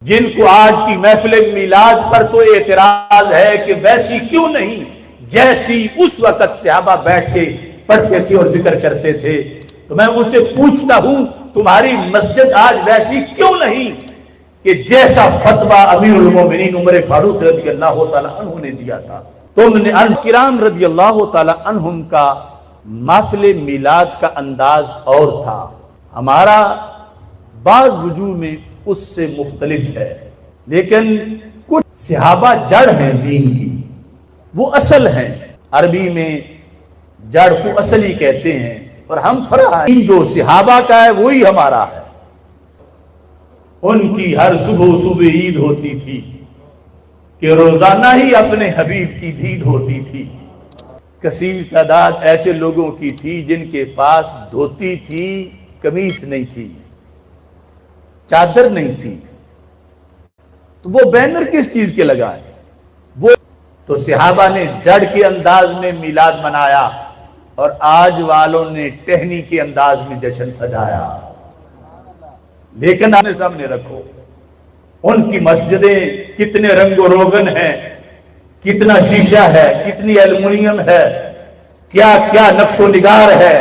جن کو آج کی محفل میلاد پر تو اعتراض ہے کہ ویسی کیوں نہیں جیسی اس وقت صحابہ بیٹھ کے پڑھتے تھے اور ذکر کرتے تھے، تو میں ان سے پوچھتا ہوں تمہاری مسجد آج ویسی کیوں نہیں کہ جیسا فتویٰ امیر المومنین عمر فاروق رضی اللہ تعالیٰ عنہ نے دیا تھا؟ تم نے کرام رضی اللہ تعالیٰ عنہم کا محفل میلاد کا انداز اور تھا، ہمارا بعض وجوہ میں اس سے مختلف ہے، لیکن کچھ صحابہ جڑ ہیں دین کی، وہ اصل ہیں، عربی میں جڑ کو اصل ہی کہتے ہیں، اور ہم فرع ہیں، جو صحابہ کا ہے وہی ہمارا ہے۔ ان کی ہر صبح عید ہوتی تھی کہ روزانہ ہی اپنے حبیب کی دید ہوتی تھی۔ کثیر تعداد ایسے لوگوں کی تھی جن کے پاس دھوتی تھی، قمیص نہیں تھی، چادر نہیں تھی، تو وہ بینر کس چیز کے لگائے؟ وہ تو صحابہ نے جڑ کے انداز میں میلاد منایا اور آج والوں نے ٹہنی کے انداز میں جشن سجایا۔ لیکن آنے سامنے رکھو ان کی مسجدیں کتنے رنگ و روغن ہیں، کتنا شیشہ ہے، کتنی ایلومینیم ہے، کیا کیا نقش و نگار ہے،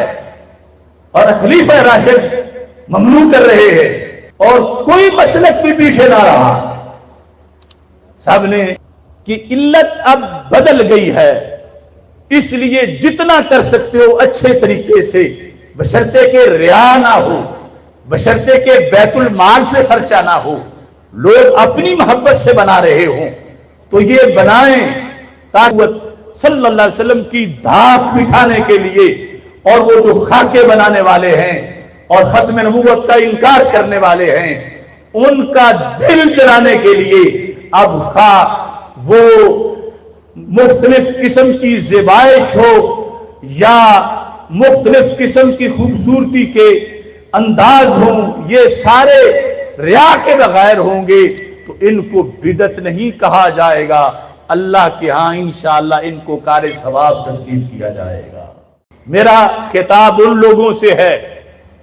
اور خلیفہ راشد ممنوع کر رہے ہیں، اور کوئی مسلک بھی پیچھے نہ رہا۔ سب نے کہ علت اب بدل گئی ہے، اس لیے جتنا کر سکتے ہو اچھے طریقے سے، بشرطے کہ ریا نہ ہو، بشرطے کہ بیت المال سے خرچہ نہ ہو، لوگ اپنی محبت سے بنا رہے ہوں تو یہ بنائیں تاکہ صلی اللہ علیہ وسلم کی دھاک بٹھانے کے لیے، اور وہ جو خاکے بنانے والے ہیں اور ختم نبوت کا انکار کرنے والے ہیں ان کا دل جلانے کے لیے اب خواہ وہ مختلف قسم کی زیبائش ہو یا مختلف قسم کی خوبصورتی کے انداز ہوں، یہ سارے ریا کے بغیر ہوں گے تو ان کو بدعت نہیں کہا جائے گا، اللہ کے ہاں انشاءاللہ ان کو کار ثواب تسلیم کیا جائے گا۔ میرا خطاب ان لوگوں سے ہے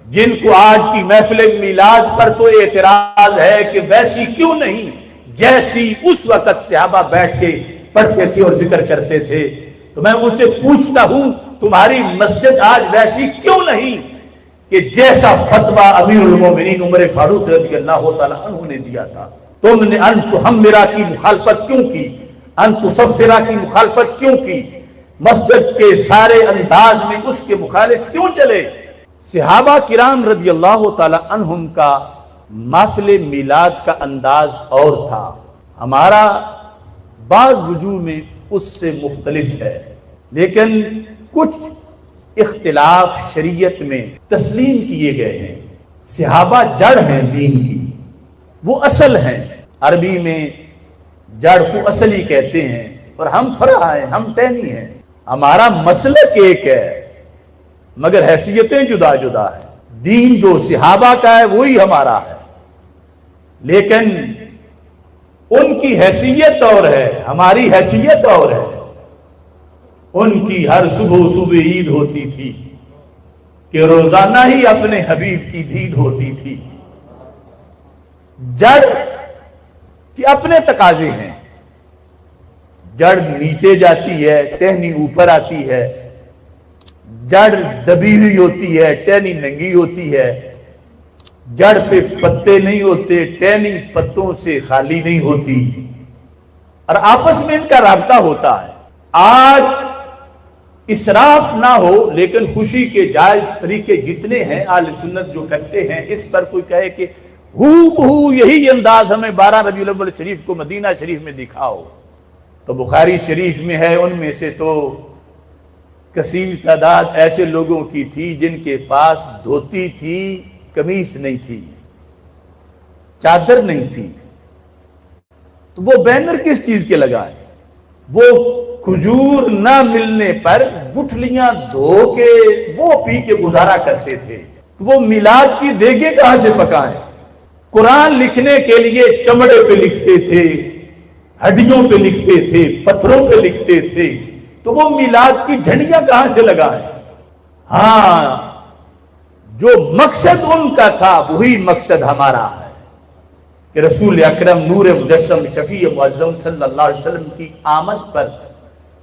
جن کو آج کی محفل میلاد پر تو اعتراض ہے کہ ویسی کیوں نہیں جیسی اس وقت صحابہ بیٹھ کے پڑھتے تھے اور ذکر کرتے تھے، تو میں ان سے پوچھتا ہوں تمہاری مسجد آج ویسی کیوں نہیں کہ جیسا فتویٰ امیر المومنین عمر فاروق رضی اللہ تعالیٰ عنہ نے دیا تھا؟ تم نے ان تحمرہ کی مخالفت کیوں کی، ان تصفرہ کی مخالفت کیوں کی، مسجد کے سارے انداز میں اس کے مخالف کیوں چلے؟ صحابہ کرام رضی اللہ تعالی عنہم کا محفل میلاد کا انداز اور تھا، ہمارا بعض وجوہ میں اس سے مختلف ہے، لیکن کچھ اختلاف شریعت میں تسلیم کیے گئے ہیں۔ صحابہ جڑ ہیں دین کی، وہ اصل ہیں، عربی میں جڑ کو اصل ہی کہتے ہیں، اور ہم فرع ہیں، ہم ٹہنی ہیں، ہمارا مسلک ایک ہے مگر حیثیتیں جدا جدا ہیں۔ دین جو صحابہ کا ہے وہی ہمارا ہے، لیکن ان کی حیثیت اور ہے، ہماری حیثیت اور ہے۔ ان کی ہر صبح عید ہوتی تھی کہ روزانہ ہی اپنے حبیب کی دید ہوتی تھی۔ جڑ کے اپنے تقاضے ہیں، جڑ نیچے جاتی ہے، ٹہنی اوپر آتی ہے، جڑ دبی ہوئی ہوتی ہے، ٹہنی ننگی ہوتی ہے، جڑ پہ پتے نہیں ہوتے، ٹہنی پتوں سے خالی نہیں ہوتی، اور آپس میں ان کا رابطہ ہوتا ہے۔ آج اسراف نہ ہو لیکن خوشی کے جائز طریقے جتنے ہیں اہل سنت جو کرتے ہیں، اس پر کوئی کہے کہ ہو یہی انداز ہمیں 12 ربیع الاول شریف کو مدینہ شریف میں دکھاؤ، تو بخاری شریف میں ہے ان میں سے تو کثیر تعداد ایسے لوگوں کی تھی جن کے پاس دھوتی تھی، قمیص نہیں تھی، چادر نہیں تھی، تو وہ بینر کس چیز کے لگائے؟ وہ کھجور نہ ملنے پر گٹھلیاں دھو کے وہ پی کے گزارا کرتے تھے، تو وہ میلاد کی دیگیں کہاں سے پکائیں؟ قرآن لکھنے کے لیے چمڑے پہ لکھتے تھے، ہڈیوں پہ لکھتے تھے، پتھروں پہ لکھتے تھے، تو وہ میلاد کی جھنڈیاں کہاں سے لگائیں؟ ہاں، جو مقصد ان کا تھا وہی مقصد ہمارا ہے کہ رسول اکرم نور مجسم شفیع معظم صلی اللہ علیہ وسلم کی آمد پر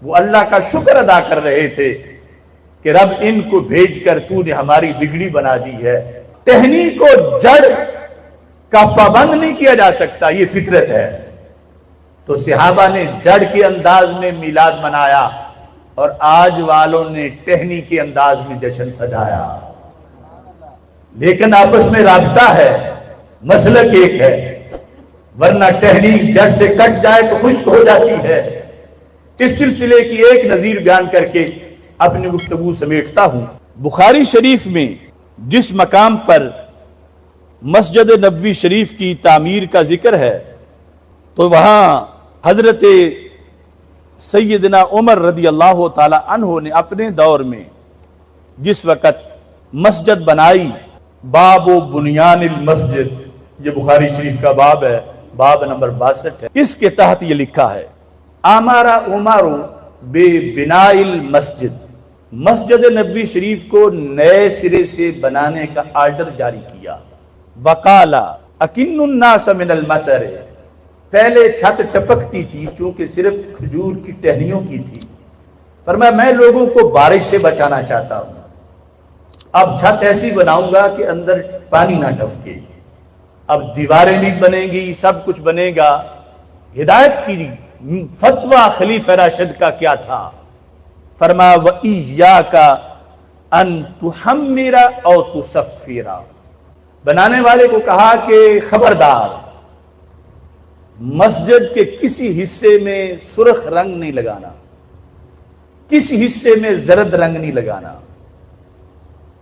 وہ اللہ کا شکر ادا کر رہے تھے کہ رب ان کو بھیج کر تو نے ہماری بگڑی بنا دی ہے۔ ٹہنی کو جڑ کا پابند نہیں کیا جا سکتا، یہ فطرت ہے۔ تو صحابہ نے جڑ کے انداز میں میلاد منایا اور آج والوں نے ٹہنی کے انداز میں جشن سجایا، لیکن آپس میں رابطہ ہے، مسلک ایک ہے، ورنہ ٹہنی جڑ سے کٹ جائے تو خشک ہو جاتی ہے۔ اس سلسلے کی ایک نظیر بیان کر کے اپنی گفتگو سمیٹتا ہوں۔ بخاری شریف میں جس مقام پر مسجد نبوی شریف کی تعمیر کا ذکر ہے تو وہاں حضرت سیدنا عمر رضی اللہ تعالی عنہ نے اپنے دور میں جس وقت مسجد بنائی، باب و بنیان المسجد، یہ بخاری شریف کا باب ہے، باب نمبر 62 ہے، اس کے تحت یہ لکھا ہے آمارا عمر بے بناء المسجد، مسجد نبوی شریف کو نئے سرے سے بنانے کا آرڈر جاری کیا۔ وقالا اکن الناس من المطر، پہلے چھت ٹپکتی تھی چونکہ صرف کھجور کی ٹہنیوں کی تھی، فرمایا میں لوگوں کو بارش سے بچانا چاہتا ہوں، اب چھت ایسی بناؤں گا کہ اندر پانی نہ ٹپکے، اب دیواریں بھی بنے گی، سب کچھ بنے گا۔ ہدایت کی فتویٰ خلیفہ راشد کا کیا تھا؟ فرمایا وَإِيَّاكَ أَن تُحَمِّرَ أَوْ تُصَفِّرَ، بنانے والے کو کہا کہ خبردار مسجد کے کسی حصے میں سرخ رنگ نہیں لگانا، کسی حصے میں زرد رنگ نہیں لگانا،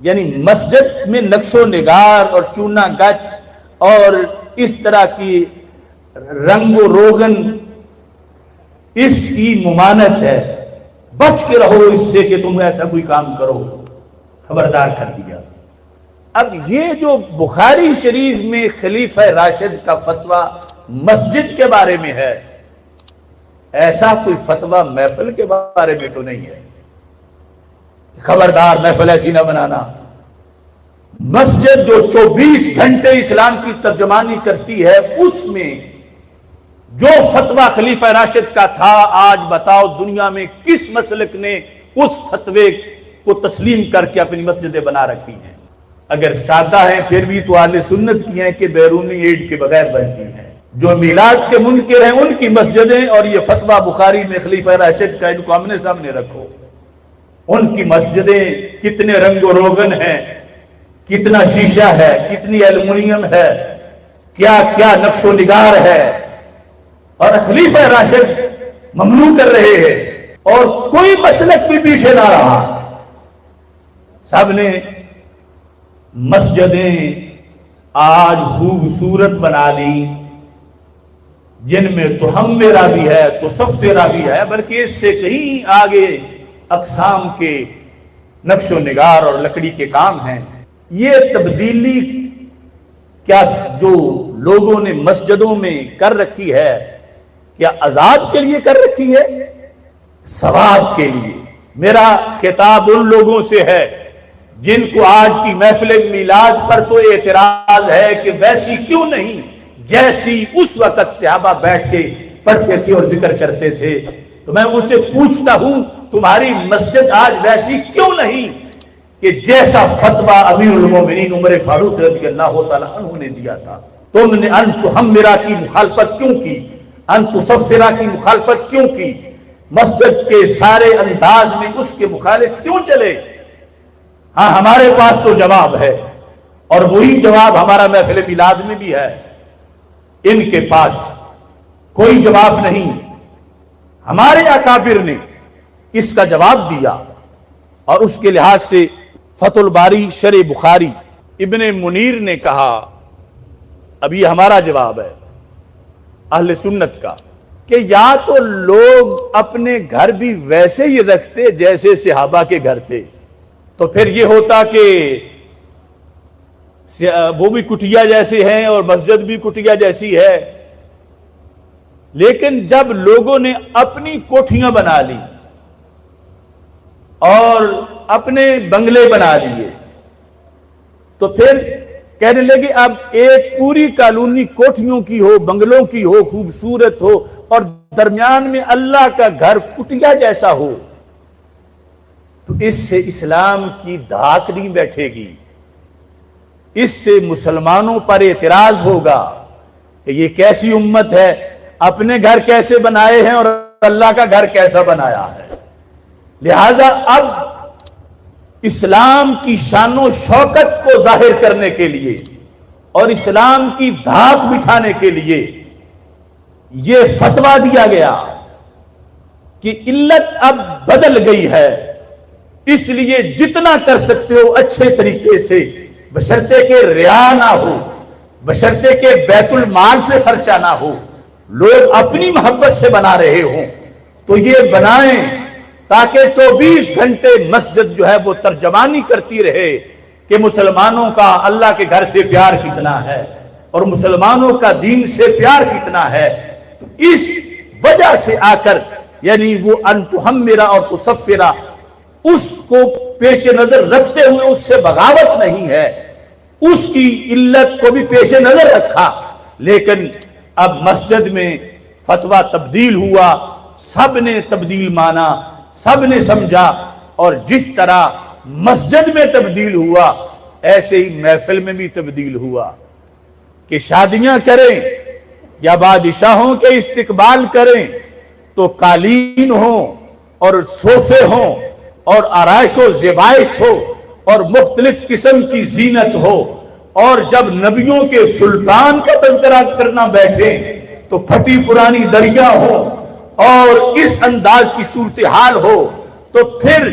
یعنی مسجد میں نقش و نگار اور چونا گچ اور اس طرح کی رنگ و روغن اس کی ممانعت ہے، بچ کے رہو اس سے کہ تم ایسا کوئی کام کرو، خبردار کر دیا۔ اب یہ جو بخاری شریف میں خلیفہ راشد کا فتویٰ مسجد کے بارے میں ہے، ایسا کوئی فتویٰ محفل کے بارے میں تو نہیں ہے، خبردار محفل ایسی نہ بنانا۔ مسجد جو 24 گھنٹے اسلام کی ترجمانی کرتی ہے، اس میں جو فتویٰ خلیفہ راشد کا تھا، آج بتاؤ دنیا میں کس مسلک نے اس فتوے کو تسلیم کر کے اپنی مسجدیں بنا رکھی ہیں؟ اگر سادہ ہیں پھر بھی تو اہل سنت کی ہیں کہ بیرونی ایڈ کے بغیر بنتی ہیں۔ جو میلاد کے منکر ہیں ان کی مسجدیں اور یہ فتویٰ بخاری میں خلیفہ راشد کا، ان کو آمنے سامنے رکھو، ان کی مسجدیں کتنے رنگ و روغن ہیں، کتنا شیشہ ہے، کتنی ایلومینیم ہے، کیا کیا نقش و نگار ہے، اور خلیفہ راشد ممنوع کر رہے ہیں اور کوئی مسلک بھی پیچھے نہ رہا، سب نے مسجدیں آج خوبصورت بنا لی، جن میں تحمرہ بھی ہے، تصفرہ بھی ہے، بلکہ اس سے کہیں آگے اقسام کے نقش و نگار اور لکڑی کے کام ہیں۔ یہ تبدیلی کیا جو لوگوں نے مسجدوں میں کر رکھی ہے، کیا عذاب کے لیے کر رکھی ہے؟ ثواب کے لیے۔ میرا خطاب ان لوگوں سے ہے جن کو آج کی محفل میلاد پر تو اعتراض ہے کہ ویسی کیوں نہیں جیسی اس وقت صحابہ بیٹھ کے پڑھتے تھے اور ذکر کرتے تھے، تو میں ان سے پوچھتا ہوں تمہاری مسجد آج ویسی کیوں نہیں کہ جیسا فتویٰ امیر المومنین عمر فاروق رضی اللہ تعالیٰ عنہ نے دیا تھا؟ تم نے ان تحمرہ کی مخالفت کیوں کی؟ ان تصفرہ کی مخالفت کیوں کی؟ مسجد کے سارے انداز میں اس کے مخالف کیوں چلے؟ ہاں ہمارے پاس تو جواب ہے، اور وہی جواب ہمارا محفل میلاد میں بھی ہے۔ ان کے پاس کوئی جواب نہیں، ہمارے اکابر نے اس کا جواب دیا، اور اس کے لحاظ سے فتح الباری شرح بخاری ابن منیر نے کہا، اب یہ ہمارا جواب ہے اہل سنت کا، کہ یا تو لوگ اپنے گھر بھی ویسے ہی رکھتے جیسے صحابہ کے گھر تھے، تو پھر یہ ہوتا کہ وہ بھی کٹیا جیسے ہیں اور مسجد بھی کٹیا جیسی ہے۔ لیکن جب لوگوں نے اپنی کوٹھیاں بنا لی اور اپنے بنگلے بنا لیے، تو پھر کہنے لگے اب ایک پوری کالونی کوٹھیوں کی ہو، بنگلوں کی ہو، خوبصورت ہو، اور درمیان میں اللہ کا گھر کٹیا جیسا ہو، تو اس سے اسلام کی دھاک نہیں بیٹھے گی، اس سے مسلمانوں پر اعتراض ہوگا کہ یہ کیسی امت ہے، اپنے گھر کیسے بنائے ہیں اور اللہ کا گھر کیسا بنایا ہے۔ لہذا اب اسلام کی شان و شوکت کو ظاہر کرنے کے لیے اور اسلام کی دھاک بٹھانے کے لیے یہ فتویٰ دیا گیا کہ علت اب بدل گئی ہے، اس لیے جتنا کر سکتے ہو اچھے طریقے سے، بشرطے کہ ریا نہ ہو، بشرطے کہ بیت المال سے خرچہ نہ ہو، لوگ اپنی محبت سے بنا رہے ہوں تو یہ بنائیں تاکہ 24 گھنٹے مسجد جو ہے وہ ترجمانی کرتی رہے کہ مسلمانوں کا اللہ کے گھر سے پیار کتنا ہے اور مسلمانوں کا دین سے پیار کتنا ہے۔ تو اس وجہ سے آ کر یعنی وہ انتحمرا اور تصفرا، اس کو پیش نظر رکھتے ہوئے اس سے بغاوت نہیں ہے، اس کی علت کو بھی پیش نظر رکھا، لیکن اب مسجد میں فتویٰ تبدیل ہوا، سب نے تبدیل مانا، سب نے سمجھا، اور جس طرح مسجد میں تبدیل ہوا ایسے ہی محفل میں بھی تبدیل ہوا کہ شادیاں کریں یا بادشاہوں کے استقبال کریں تو قالین ہوں اور صوفے ہوں اور آرائش و زیبائش ہو اور مختلف قسم کی زینت ہو، اور جب نبیوں کے سلطان کا تذکرہ کرنا بیٹھے تو پھٹی پرانی دریا ہو اور اس انداز کی صورتحال ہو، تو پھر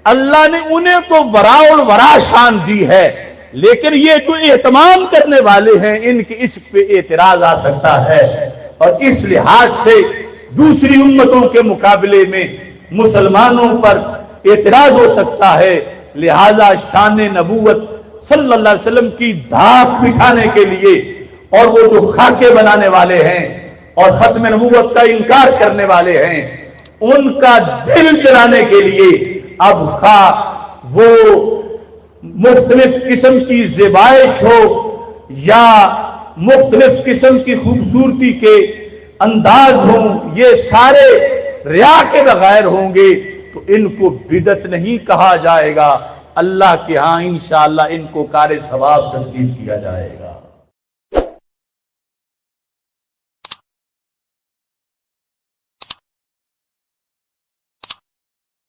اللہ نے انہیں تو وراء الورا شان دی ہے، لیکن یہ جو اہتمام کرنے والے ہیں ان کے عشق پہ اعتراض آ سکتا ہے، اور اس لحاظ سے دوسری امتوں کے مقابلے میں مسلمانوں پر اعتراض ہو سکتا ہے۔ لہذا شان نبوت صلی اللہ علیہ وسلم کی دھاک بٹھانے کے لیے، اور وہ جو خاکے بنانے والے ہیں اور ختم نبوت کا انکار کرنے والے ہیں ان کا دل جلانے کے لیے اب خواہ وہ مختلف قسم کی زیبائش ہو یا مختلف قسم کی خوبصورتی کے انداز ہوں، یہ سارے ریا کے بغیر ہوں گے تو ان کو بدعت نہیں کہا جائے گا، اللہ کے ہاں انشاءاللہ ان کو کار ثواب تسلیم کیا جائے گا۔